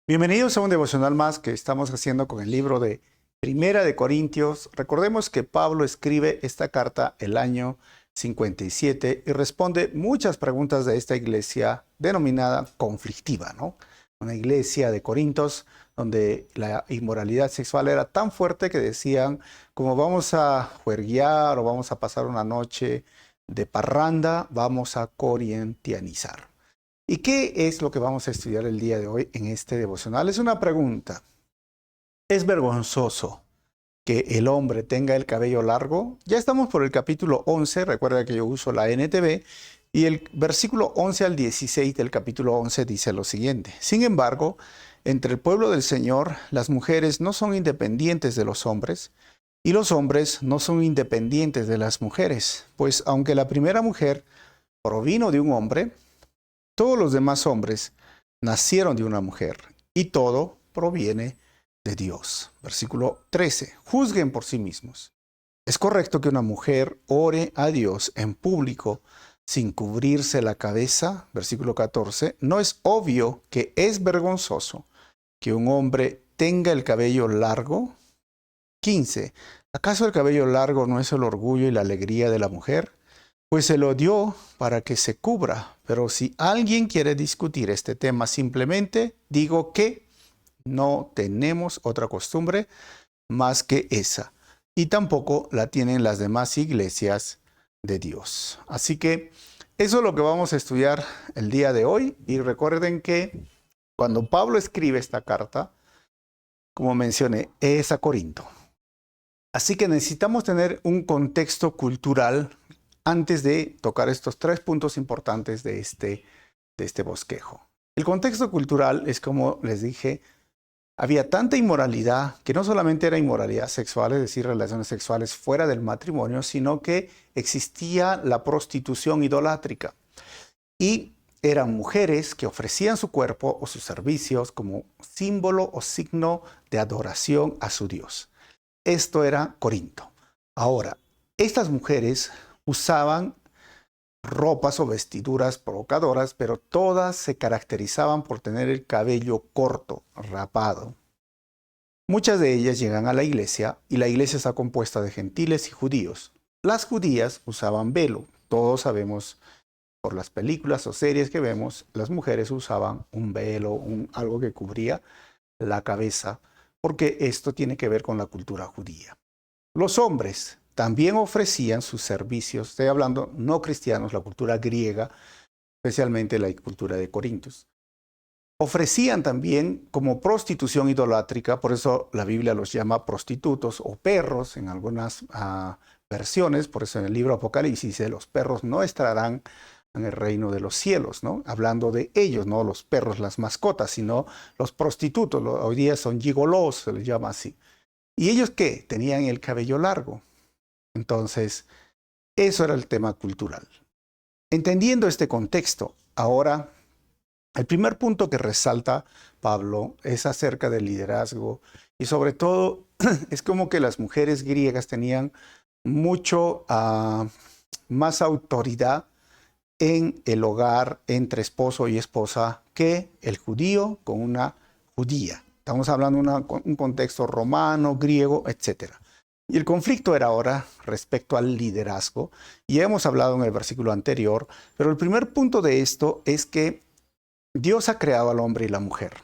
Bienvenidos a un devocional más que estamos haciendo con el libro de Primera de Corintios. Recordemos que Pablo escribe esta carta el año 57 y responde muchas preguntas de esta iglesia denominada conflictiva, ¿no? Una iglesia de Corintios donde la inmoralidad sexual era tan fuerte que decían, como vamos a juerguear o vamos a pasar una noche de parranda, vamos a corintianizar. ¿Y qué es lo que vamos a estudiar el día de hoy en este devocional? Es una pregunta. ¿Es vergonzoso que el hombre tenga el cabello largo? Ya estamos por el capítulo 11, recuerda que yo uso la NTV, y el versículo 11 al 16 del capítulo 11 dice lo siguiente. Sin embargo, entre el pueblo del Señor, las mujeres no son independientes de los hombres, y los hombres no son independientes de las mujeres, pues aunque la primera mujer provino de un hombre, todos los demás hombres nacieron de una mujer y todo proviene de Dios. Versículo 13. Juzguen por sí mismos. ¿Es correcto que una mujer ore a Dios en público sin cubrirse la cabeza? Versículo 14. ¿No es obvio que es vergonzoso que un hombre tenga el cabello largo? 15. ¿Acaso el cabello largo no es el orgullo y la alegría de la mujer? Pues se lo dio para que se cubra. Pero si alguien quiere discutir este tema, simplemente digo que no tenemos otra costumbre más que esa. Y tampoco la tienen las demás iglesias de Dios. Así que eso es lo que vamos a estudiar el día de hoy. Y recuerden que cuando Pablo escribe esta carta, como mencioné, es a Corinto. Así que necesitamos tener un contexto cultural antes de tocar estos tres puntos importantes de este bosquejo. El contexto cultural es, como les dije, había tanta inmoralidad que no solamente era inmoralidad sexual, es decir, relaciones sexuales fuera del matrimonio, sino que existía la prostitución idolátrica. Y eran mujeres que ofrecían su cuerpo o sus servicios como símbolo o signo de adoración a su Dios. Esto era Corinto. Ahora, estas mujeres usaban ropas o vestiduras provocadoras, pero todas se caracterizaban por tener el cabello corto, rapado. Muchas de ellas llegan a la iglesia y la iglesia está compuesta de gentiles y judíos. Las judías usaban velo. Todos sabemos por las películas o series que vemos, las mujeres usaban un velo, algo que cubría la cabeza, porque esto tiene que ver con la cultura judía. Los hombres también ofrecían sus servicios, estoy hablando no cristianos, la cultura griega, especialmente la cultura de Corintios. Ofrecían también como prostitución idolátrica, por eso la Biblia los llama prostitutos o perros en algunas versiones, por eso en el libro Apocalipsis dice, los perros no estarán en el reino de los cielos, ¿no? Hablando de ellos, no los perros, las mascotas, sino los prostitutos, hoy día son gigolos, se les llama así. ¿Y ellos qué? Tenían el cabello largo. Entonces, eso era el tema cultural. Entendiendo este contexto, ahora, el primer punto que resalta Pablo es acerca del liderazgo y sobre todo es como que las mujeres griegas tenían mucho más autoridad en el hogar entre esposo y esposa que el judío con una judía. Estamos hablando de un contexto romano, griego, etc. Y el conflicto era ahora respecto al liderazgo. Y hemos hablado en el versículo anterior, pero el primer punto de esto es que Dios ha creado al hombre y la mujer.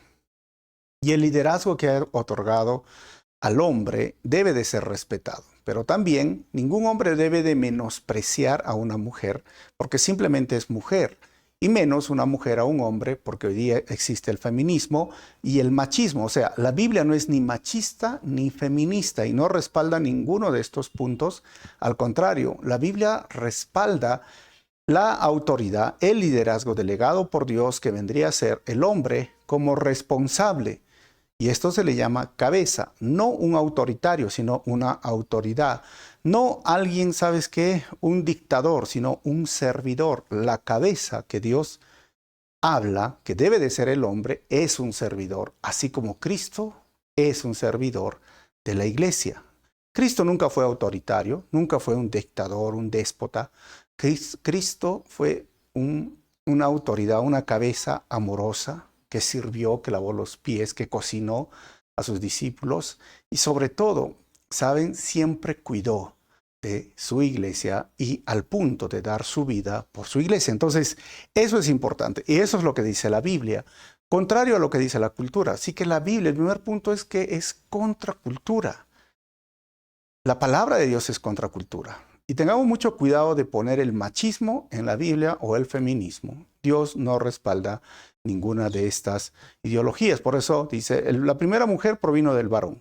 Y el liderazgo que ha otorgado al hombre debe de ser respetado. Pero también ningún hombre debe de menospreciar a una mujer porque simplemente es mujer. Y menos una mujer a un hombre porque hoy día existe el feminismo y el machismo. O sea, la Biblia no es ni machista ni feminista y no respalda ninguno de estos puntos. Al contrario, la Biblia respalda la autoridad, el liderazgo delegado por Dios que vendría a ser el hombre como responsable. Y esto se le llama cabeza, no un autoritario, sino una autoridad. No alguien, ¿sabes qué? Un dictador, sino un servidor. La cabeza que Dios habla, que debe de ser el hombre, es un servidor, así como Cristo es un servidor de la iglesia. Cristo nunca fue autoritario, nunca fue un dictador, un déspota. Cristo fue una autoridad, una cabeza amorosa, que sirvió, que lavó los pies, que cocinó a sus discípulos y sobre todo, saben, siempre cuidó de su iglesia y al punto de dar su vida por su iglesia. Entonces, eso es importante y eso es lo que dice la Biblia, contrario a lo que dice la cultura. Así que la Biblia, el primer punto es que es contracultura. La palabra de Dios es contracultura. Y tengamos mucho cuidado de poner el machismo en la Biblia o el feminismo. Dios no respalda ninguna de estas ideologías. Por eso dice, la primera mujer provino del varón.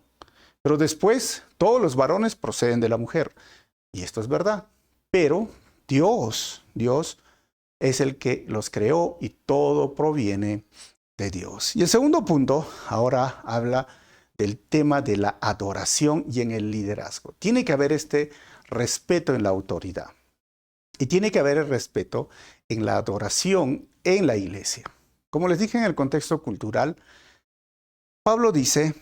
Pero después todos los varones proceden de la mujer. Y esto es verdad. Pero Dios es el que los creó y todo proviene de Dios. Y el segundo punto ahora habla del tema de la adoración y en el liderazgo. Tiene que haber este respeto en la autoridad. Y tiene que haber el respeto en la adoración en la iglesia. Como les dije en el contexto cultural, Pablo dice,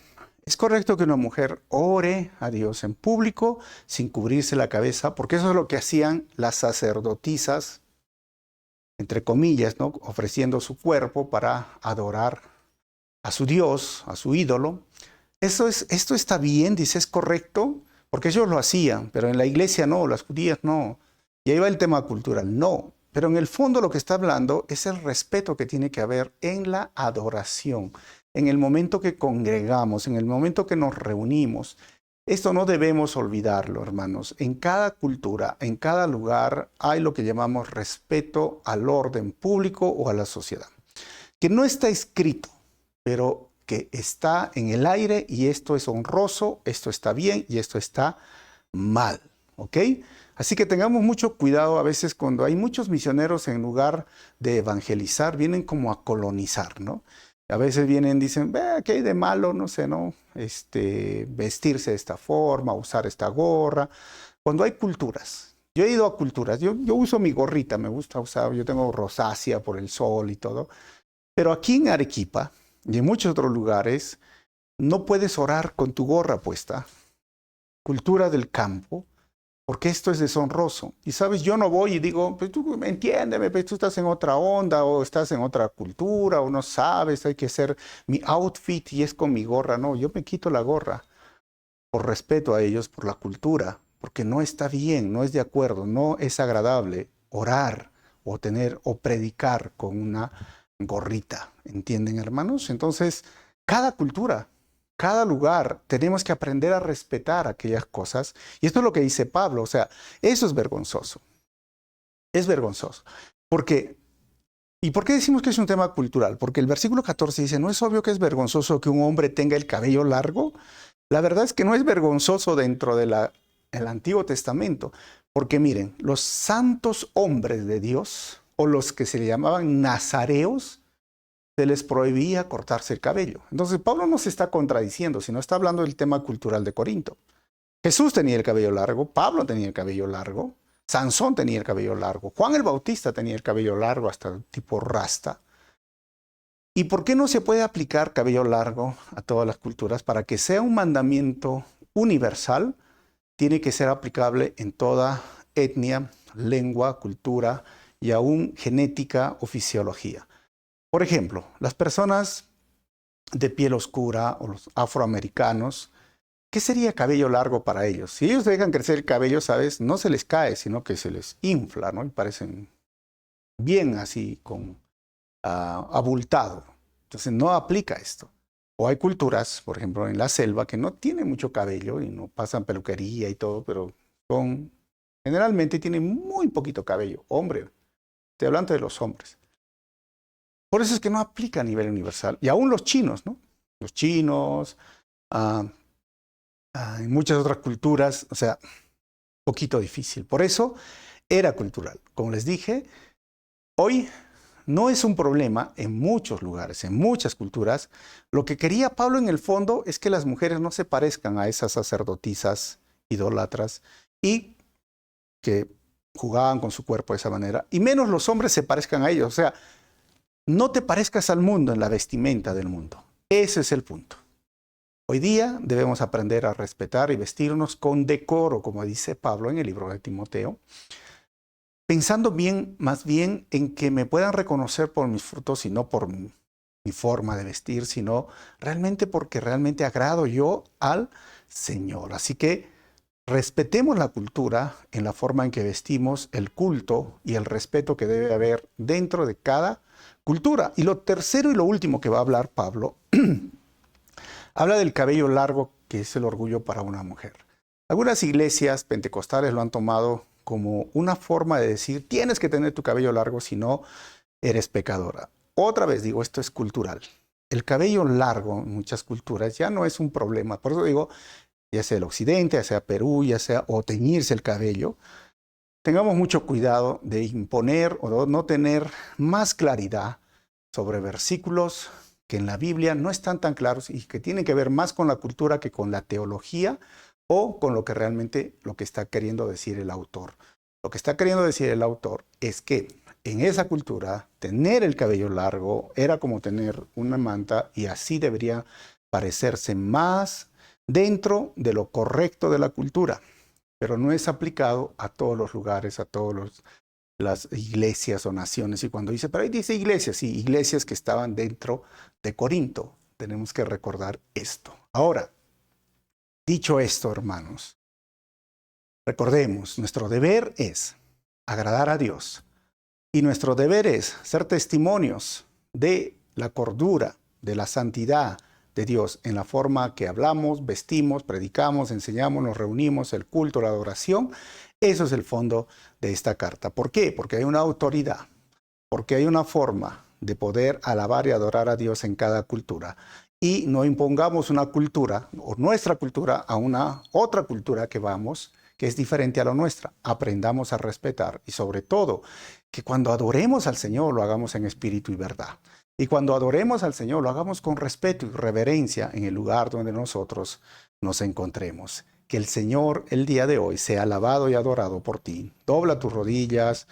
es correcto que una mujer ore a Dios en público sin cubrirse la cabeza, porque eso es lo que hacían las sacerdotisas, entre comillas, ¿no? Ofreciendo su cuerpo para adorar a su Dios, a su ídolo. Esto está bien, dice, es correcto, porque ellos lo hacían, pero en la iglesia no, las judías no. Y ahí va el tema cultural, no. Pero en el fondo lo que está hablando es el respeto que tiene que haber en la adoración, en el momento que congregamos, en el momento que nos reunimos. Esto no debemos olvidarlo, hermanos. En cada cultura, en cada lugar, hay lo que llamamos respeto al orden público o a la sociedad, que no está escrito, pero que está en el aire y esto es honroso, esto está bien y esto está mal, ¿ok? Así que tengamos mucho cuidado a veces cuando hay muchos misioneros en lugar de evangelizar, vienen como a colonizar, ¿no? A veces vienen, dicen, ve, ¿qué hay de malo? No sé, ¿no? Vestirse de esta forma, usar esta gorra. Cuando hay culturas, yo he ido a culturas, yo uso mi gorrita, me gusta usar, yo tengo rosácea por el sol y todo, pero aquí en Arequipa y en muchos otros lugares no puedes orar con tu gorra puesta. Cultura del campo, porque esto es deshonroso. Y sabes, yo no voy y digo, pues tú entiéndeme, pues tú estás en otra onda o estás en otra cultura o no sabes, hay que hacer mi outfit y es con mi gorra. No, yo me quito la gorra por respeto a ellos, por la cultura, porque no está bien, no es de acuerdo, no es agradable orar o tener o predicar con una gorrita. ¿Entienden, hermanos? Entonces, cada cultura, cada lugar, tenemos que aprender a respetar aquellas cosas. Y esto es lo que dice Pablo. O sea, eso es vergonzoso. Es vergonzoso. Porque, ¿y por qué decimos que es un tema cultural? Porque el versículo 14 dice, ¿no es obvio que es vergonzoso que un hombre tenga el cabello largo? La verdad es que no es vergonzoso dentro del Antiguo Testamento. Porque miren, los santos hombres de Dios, o los que se le llamaban nazareos, se les prohibía cortarse el cabello. Entonces Pablo no se está contradiciendo, sino está hablando del tema cultural de Corinto. Jesús tenía el cabello largo, Pablo tenía el cabello largo, Sansón tenía el cabello largo, Juan el Bautista tenía el cabello largo hasta tipo rasta. ¿Y por qué no se puede aplicar cabello largo a todas las culturas? Para que sea un mandamiento universal, tiene que ser aplicable en toda etnia, lengua, cultura y aún genética o fisiología. Por ejemplo, las personas de piel oscura o los afroamericanos, ¿qué sería cabello largo para ellos? Si ellos dejan crecer el cabello, ¿sabes? No se les cae, sino que se les infla, ¿no? Y parecen bien así, abultado. Entonces no aplica esto. O hay culturas, por ejemplo, en la selva, que no tienen mucho cabello y no pasan peluquería y todo, pero generalmente tienen muy poquito cabello. Hombre, estoy hablando de los hombres. Por eso es que no aplica a nivel universal. Y aún los chinos, ¿no? Los chinos, en muchas otras culturas, o sea, poquito difícil. Por eso era cultural. Como les dije, hoy no es un problema en muchos lugares, en muchas culturas. Lo que quería Pablo en el fondo es que las mujeres no se parezcan a esas sacerdotisas idólatras y que jugaban con su cuerpo de esa manera, y menos los hombres se parezcan a ellos. O sea, no te parezcas al mundo en la vestimenta del mundo. Ese es el punto. Hoy día debemos aprender a respetar y vestirnos con decoro, como dice Pablo en el libro de Timoteo, pensando bien, más bien en que me puedan reconocer por mis frutos y no por mi forma de vestir, sino realmente porque realmente agrado yo al Señor. Así que respetemos la cultura en la forma en que vestimos, el culto y el respeto que debe haber dentro de cada cultura. Y lo tercero y lo último que va a hablar Pablo, habla del cabello largo, que es el orgullo para una mujer. Algunas iglesias pentecostales lo han tomado como una forma de decir, tienes que tener tu cabello largo, si no, eres pecadora. Otra vez digo, esto es cultural. El cabello largo en muchas culturas ya no es un problema. Por eso digo, ya sea el occidente, ya sea Perú, ya sea o teñirse el cabello, tengamos mucho cuidado de imponer o no tener más claridad sobre versículos que en la Biblia no están tan claros y que tienen que ver más con la cultura que con la teología o con lo que realmente lo que está queriendo decir el autor. Lo que está queriendo decir el autor es que en esa cultura tener el cabello largo era como tener una manta y así debería parecerse más dentro de lo correcto de la cultura, pero no es aplicado a todos los lugares, a todas las iglesias o naciones. Y cuando dice, pero ahí dice iglesias, sí, iglesias que estaban dentro de Corinto. Tenemos que recordar esto. Ahora, dicho esto, hermanos, recordemos, nuestro deber es agradar a Dios y nuestro deber es ser testimonios de la cordura, de la santidad de Dios en la forma que hablamos, vestimos, predicamos, enseñamos, nos reunimos, el culto, la adoración. Eso es el fondo de esta carta. ¿Por qué? Porque hay una autoridad, porque hay una forma de poder alabar y adorar a Dios en cada cultura. Y no impongamos una cultura o nuestra cultura a una otra cultura que es diferente a la nuestra. Aprendamos a respetar y sobre todo que cuando adoremos al Señor lo hagamos en espíritu y verdad. Y cuando adoremos al Señor lo hagamos con respeto y reverencia en el lugar donde nosotros nos encontremos. Que el Señor el día de hoy sea alabado y adorado por ti. Dobla tus rodillas,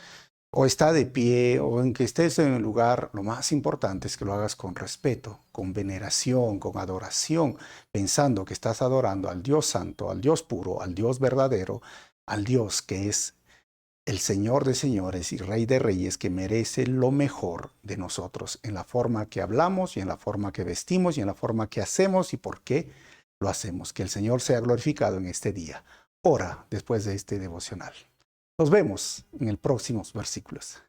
o está de pie, o en que estés en el lugar, lo más importante es que lo hagas con respeto, con veneración, con adoración, pensando que estás adorando al Dios santo, al Dios puro, al Dios verdadero, al Dios que es el Señor de señores y Rey de reyes, que merece lo mejor de nosotros en la forma que hablamos y en la forma que vestimos y en la forma que hacemos y por qué lo hacemos. Que el Señor sea glorificado en este día. Ora después de este devocional. Nos vemos en el próximos versículos.